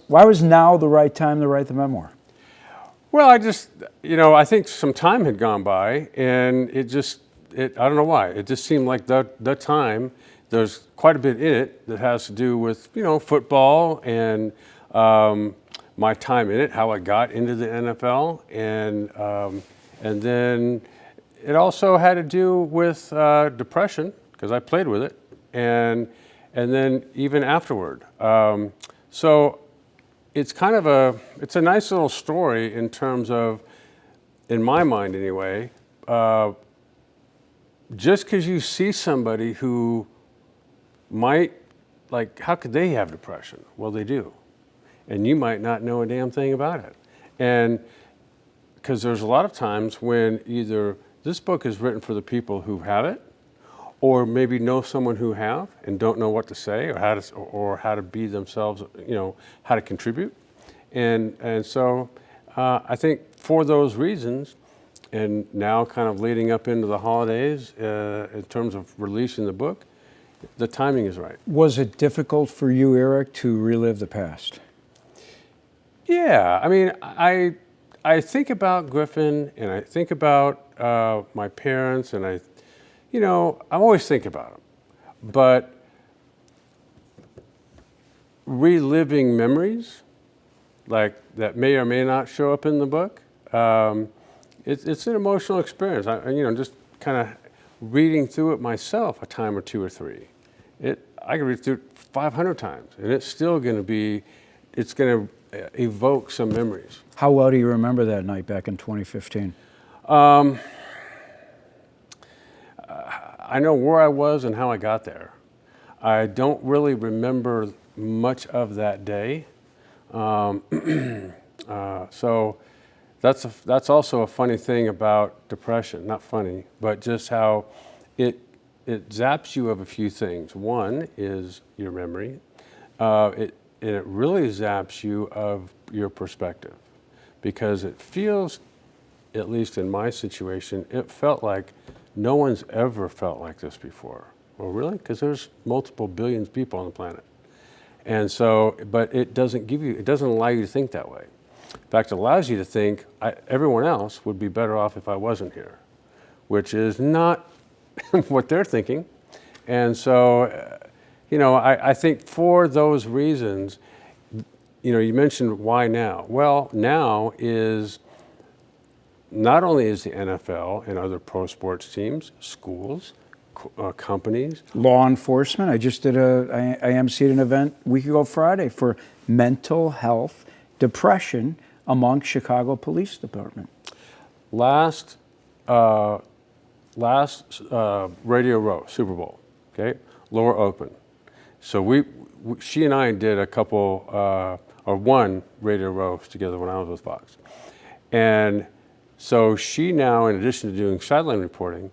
was now the right time to write the memoir? Well, I think some time had gone by, and I don't know why. It just seemed like the time. There's quite a bit in it that has to do with, football and my time in it, how I got into the NFL, and then it also had to do with depression, because I played with it, and then even afterward. So it's kind of it's a nice little story in terms of, in my mind anyway, just because you see somebody who might, how could they have depression? Well, they do. And you might not know a damn thing about it. And because there's a lot of times when either this book is written for the people who have it, or maybe know someone who have and don't know what to say or how to be themselves, how to contribute. And so I think for those reasons, and now kind of leading up into the holidays in terms of releasing the book, the timing is right. Was it difficult for you, Erik, to relive the past? Yeah, I mean, I think about Griffin, and I think about my parents, and I always think about them. But reliving memories, like that may or may not show up in the book, it's an emotional experience. Just kind of reading through it myself a time or two or three. I can read through it 500 times, and it's still going to evoke some memories. How well do you remember that night back in 2015? I know where I was and how I got there. I don't really remember much of that day. So that's also a funny thing about depression. Not funny, but just how it zaps you of a few things. One is your memory. It really zaps you of your perspective, because it feels, at least in my situation, it felt like no one's ever felt like this before. Well, really? Because there's multiple billions of people on the planet. And so, but it doesn't allow you to think that way. In fact, it allows you to think everyone else would be better off if I wasn't here, which is not what they're thinking. And so, I think for those reasons, you mentioned why now. Well, now is not only is the NFL and other pro sports teams, schools, companies, law enforcement. I just did I emceed an event a week ago Friday for mental health, depression among Chicago Police Department. Last Radio Row, Super Bowl, okay, Laura Open. So she and I did a couple, or one Radio Row together when I was with Fox. And so she now, in addition to doing sideline reporting,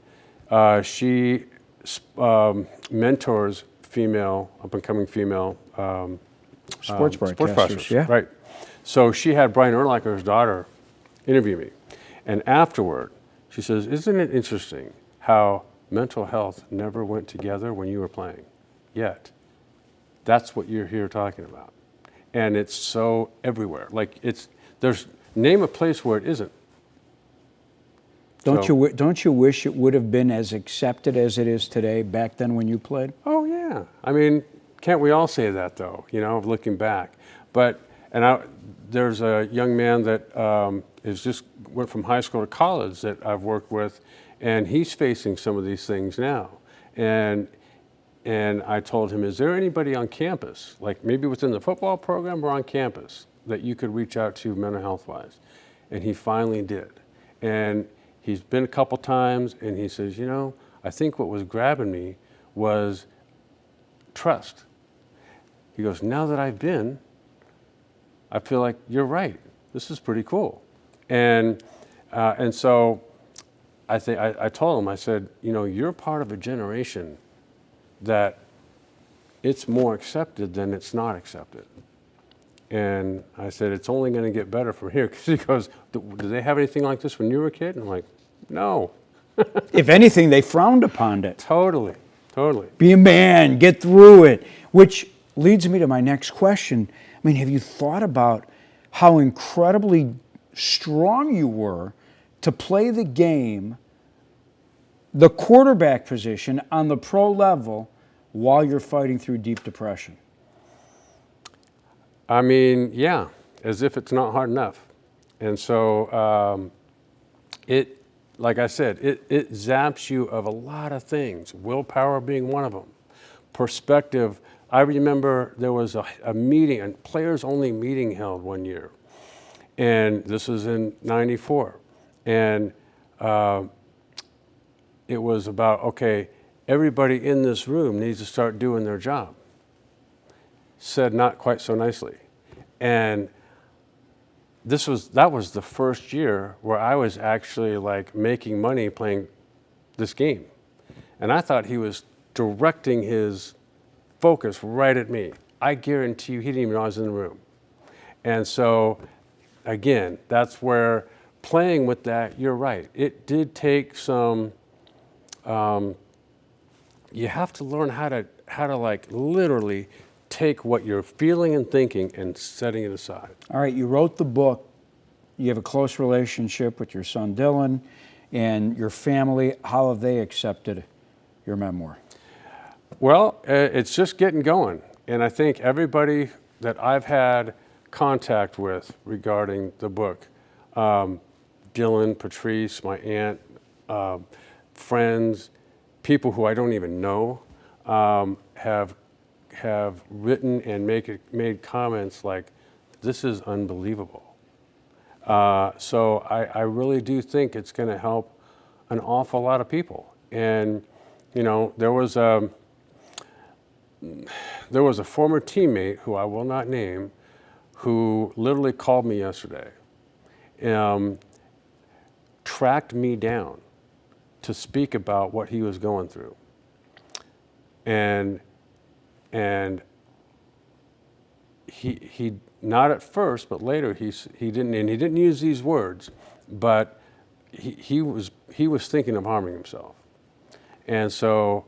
she mentors up-and-coming female sports broadcasters. Yeah. Right. So she had Brian Urlacher's daughter interview me. And afterward, she says, isn't it interesting how mental health never went together when you were playing? Yet, that's what you're here talking about. And it's so everywhere. Name a place where it isn't. Don't you wish it would have been as accepted as it is today back then when you played? Oh yeah. I mean, can't we all say that though? Looking back. There's a young man that went from high school to college that I've worked with, and he's facing some of these things now. And I told him, is there anybody on campus, like maybe within the football program or on campus, that you could reach out to mental health wise? And he finally did. And he's been a couple times, and he says, I think what was grabbing me was trust. He goes, now that I've been, I feel like you're right. This is pretty cool. And so I told him, I said, you're part of a generation that it's more accepted than it's not accepted. And I said, it's only going to get better from here. Because he goes, do they have anything like this when you were a kid? And I'm like, no. If anything, they frowned upon it. Totally. Be a man, get through it. Which leads me to my next question. I mean, have you thought about how incredibly strong you were to play the game, the quarterback position on the pro level while you're fighting through deep depression? I mean, yeah, as if it's not hard enough. And so like I said, it zaps you of a lot of things, willpower being one of them, perspective. I remember there was a meeting, a players-only meeting held one year, and this was in '94. And it was about, okay, everybody in this room needs to start doing their job. Said not quite so nicely. And that was the first year where I was actually like making money playing this game. And I thought he was directing his focus right at me. I guarantee you he didn't even know I was in the room. And so, again, that's where playing with that, you're right. It did take some, you have to learn how to like literally take what you're feeling and thinking and setting it aside. All right, you wrote the book. You have a close relationship with your son Dylan and your family. How have they accepted your memoir? Well, it's just getting going. And I think everybody that I've had contact with regarding the book, Dylan, Patrice, my aunt, friends, people who I don't even know, have written and made comments like, this is unbelievable. So I really do think it's going to help an awful lot of people. And, you know, there was a former teammate who I will not name who literally called me yesterday, tracked me down to speak about what he was going through. And he not at first, but later he didn't use these words, but he was thinking of harming himself. And so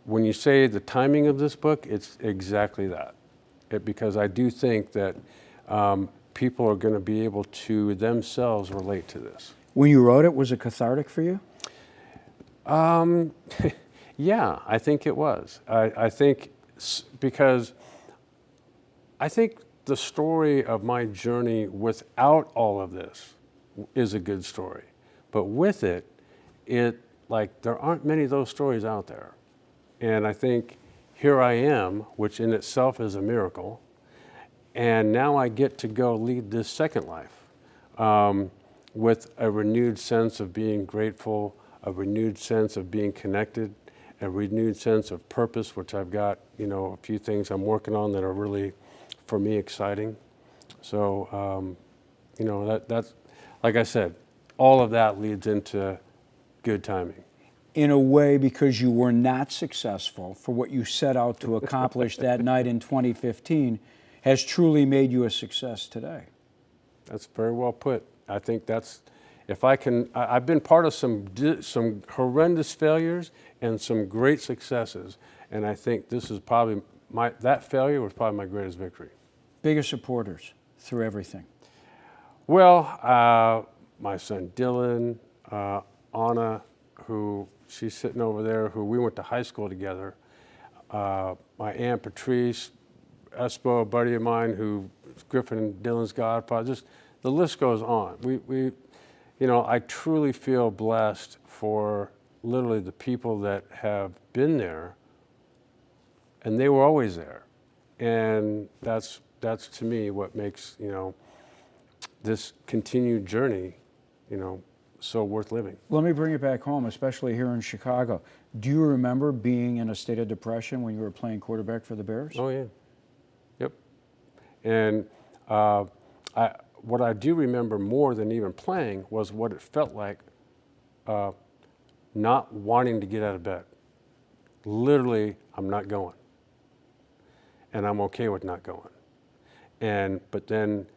when you say the timing of this book, it's exactly that. Because I do think that people are going to be able to themselves relate to this. When you wrote it, was it cathartic for you? Yeah, I think it was. I think because I think the story of my journey without all of this is a good story. But with it, like there aren't many of those stories out there. And I think here I am, which in itself is a miracle, and now I get to go lead this second life with a renewed sense of being grateful, a renewed sense of being connected, a renewed sense of purpose, which I've got, you know, a few things I'm working on that are really, for me, exciting. So, you know, that's, like I said, all of that leads into good timing. In a way, because you were not successful for what you set out to accomplish that night in 2015, has truly made you a success today. That's very well put. I think that's, if I can, I've been part of some horrendous failures and some great successes, and I think this is probably that failure was probably my greatest victory. Biggest supporters through everything? Well, my son Dylan, Anna, who she's sitting over there, who we went to high school together. My aunt Patrice, Espo, a buddy of mine, who Griffin and Dylan's godfather. Just the list goes on. We, you know, I truly feel blessed for literally the people that have been there, and they were always there, and that's to me what makes, you know, this continued journey, you know, so worth living. Let me bring it back home, especially here in Chicago. Do you remember being in a state of depression when you were playing quarterback for the Bears? Oh, yeah. Yep. And what I do remember more than even playing was what it felt like not wanting to get out of bed. Literally, I'm not going. And I'm okay with not going. But then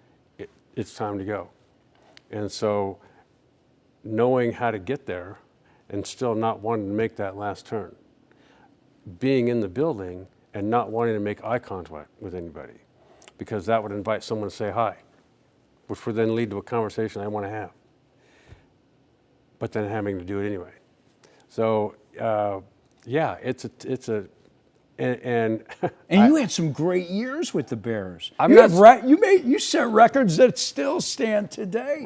it's time to go. And so knowing how to get there and still not wanting to make that last turn. Being in the building and not wanting to make eye contact with anybody. because that would invite someone to say hi, which would then lead to a conversation I want to have, but then having to do it anyway. So yeah, it's a and You had some great years with the Bears. I'm You not- have you set records that still stand today.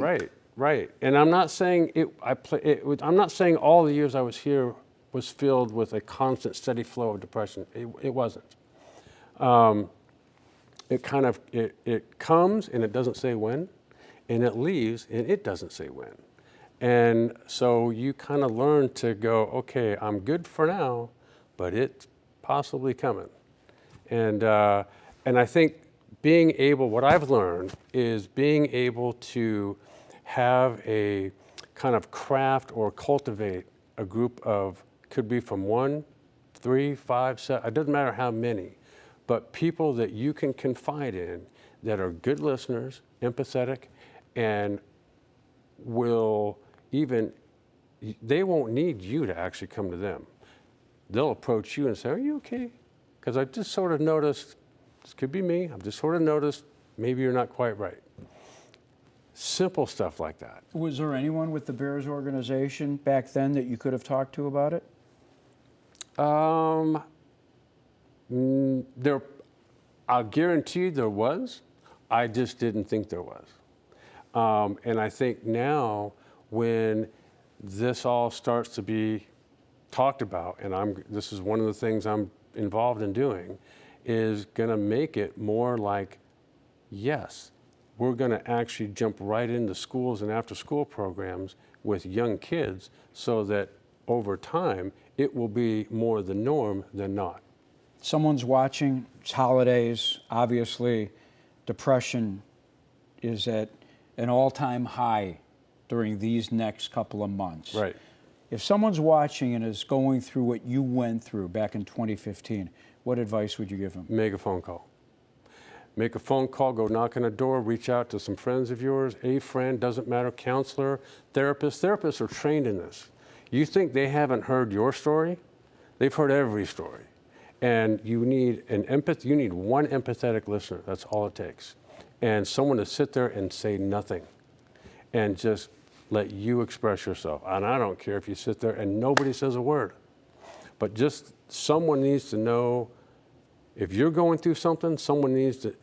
Right. And I'm not saying I'm not saying all the years I was here was filled with a constant, steady flow of depression. It wasn't. It comes and it doesn't say when, and it leaves and it doesn't say when. And so you kind of learn to go, okay, I'm good for now, but it's possibly coming. And I think what I've learned is being able to have a kind of craft or cultivate a group of, could be from 1, 3, 5, 7, it doesn't matter how many, but people that you can confide in that are good listeners, empathetic, and they won't need you to actually come to them. They'll approach you and say, are you okay? Because I've just sort of noticed, this could be me, I've just sort of noticed maybe you're not quite right. Simple stuff like that. Was there anyone with the Bears organization back then that you could have talked to about it? I'll guarantee there was. I just didn't think there was. And I think now when this all starts to be talked about, and this is one of the things I'm involved in doing, is going to make it more like, yes, we're going to actually jump right into schools and after-school programs with young kids so that over time it will be more the norm than not. Someone's watching, it's holidays, obviously depression is at an all-time high during these next couple of months. Right. If someone's watching and is going through what you went through back in 2015, what advice would you give them? Make a phone call. Make a phone call, go knock on a door, reach out to some friends of yours, a friend, doesn't matter, counselor, therapist. Therapists are trained in this. You think they haven't heard your story? They've heard every story. And you need you need one empathetic listener, that's all it takes. And someone to sit there and say nothing and just let you express yourself. And I don't care if you sit there and nobody says a word, but just someone needs to know. If you're going through something,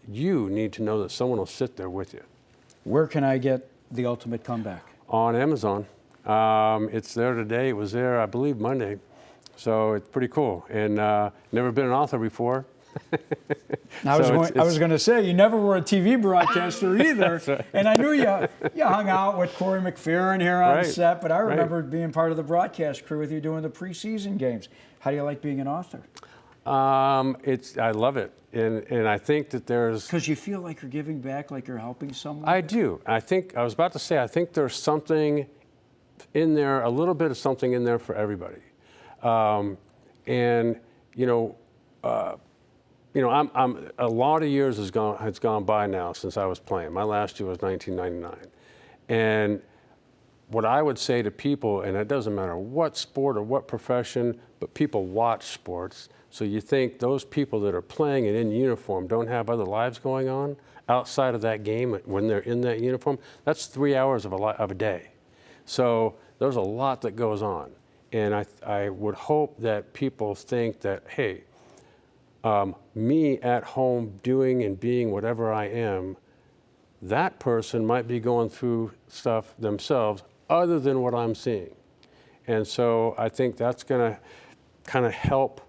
you need to know that someone will sit there with you. Where can I get The Ultimate Comeback? On Amazon. It's there today. It was there, I believe, Monday. So it's pretty cool. And never been an author before. I was going to say, you never were a TV broadcaster either. Right. And I knew you hung out with Corey McPherrin here on set, but I remember being part of the broadcast crew with you doing the preseason games. How do you like being an author? I love it, and I think that there's. Because you feel like you're giving back, like you're helping someone. I do. I was about to say, I think there's something in there, a little bit of something in there for everybody, and I'm a lot of years has gone by now since I was playing. My last year was 1999, and what I would say to people, and it doesn't matter what sport or what profession, but people watch sports. So you think those people that are playing and in uniform don't have other lives going on outside of that game when they're in that uniform? That's 3 hours of a day. So there's a lot that goes on. And I would hope that people think that, hey, me at home doing and being whatever I am, that person might be going through stuff themselves other than what I'm seeing. And so I think that's going to kind of help,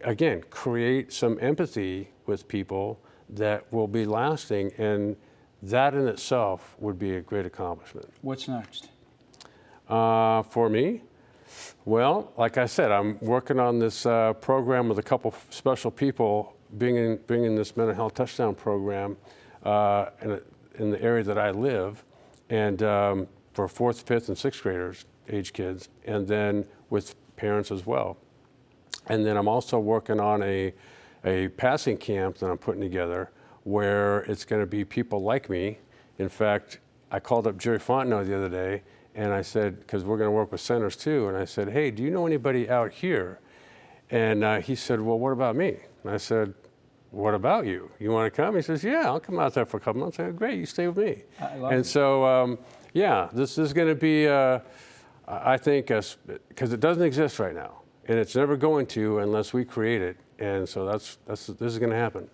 again, create some empathy with people that will be lasting, and that in itself would be a great accomplishment. What's next? For me, well, like I said, I'm working on this program with a couple special people, bringing this mental health touchdown program in the area that I live, and for 4th, 5th, and 6th graders, age kids, and then with parents as well. And then I'm also working on a passing camp that I'm putting together where it's going to be people like me. In fact, I called up Jerry Fontenot the other day and I said, because we're going to work with centers too, and I said, hey, do you know anybody out here? And he said, well, what about me? And I said, what about you? You want to come? He says, yeah, I'll come out there for a couple months. I go, great, you stay with me. I love and it. so, yeah, this is going to be, I think, because it doesn't exist right now. And it's never going to unless we create it. And so this is going to happen.